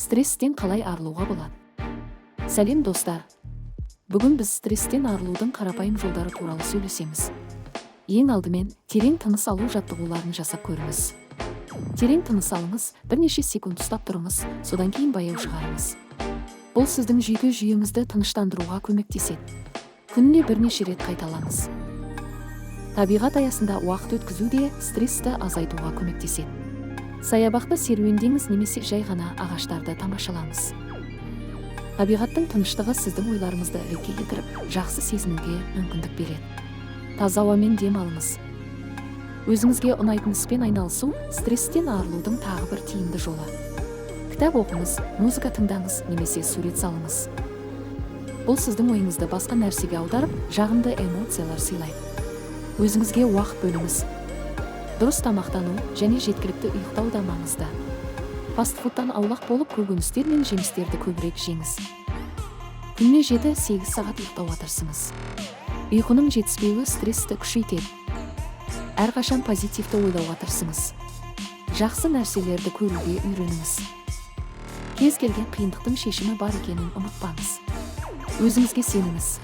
Стресстен қалай арылуға болады? Сәлем достар. Бүгін біз стресстен арылудың қарапайым жолдары туралы сөйлесеміз. Ең алдымен терең тыныс алу жаттығуларын жасап көріңіз. Терең тыныс алыңыз, бірнеше секунд ұстап тұрыңыз, содан кейін баяу шығарыңыз. Бұл сіздің жүйке жүйеңізді тыныштандыруға көмектеседі. Күніне бірнеше рет қайталаңыз. Табиғат аясында уақыт өткізу де стрессті азайтуға көмектеседі. Саябақта серуендеңіз немесе жай ғана ағаштарды тамашалаңыз. Табиғаттың тыныштығы сіздің ойларыңызды ретке келтіріп, жақсы сезінуге мүмкіндік береді. Таза ауамен дем алыңыз. Өзіңізге ұнайтын іспен айналысу стресстен арылудың тағы бір тиімді жолы. Кітап оқыңыз, музыка тыңдаңыз немесе сурет салыңыз. Бұл сіздің ойыңызды басқа нәрсеге аударып, жағымды эмоциялар сыйлайды. Өзіңізге уақыт бөліңіз. Дұрыс тамақтану және жеткілікті ұйықтау да маңызды. Фастфудтан аулақ болып, көкөністер мен жемістерді көбірек жеңіз. Күніне 7-8 сағат ұйықтауға тырысыңыз. Ұйқының жетіспеуі стрессті күшейтеді. Әрқашан позитивті ойлауға тырысыңыз. Жақсы нәрселерді көруге үйреніңіз. Кез келген қиындықтың шешімі бар екенін ұмытпаңыз. Өзіңізге сеніңіз.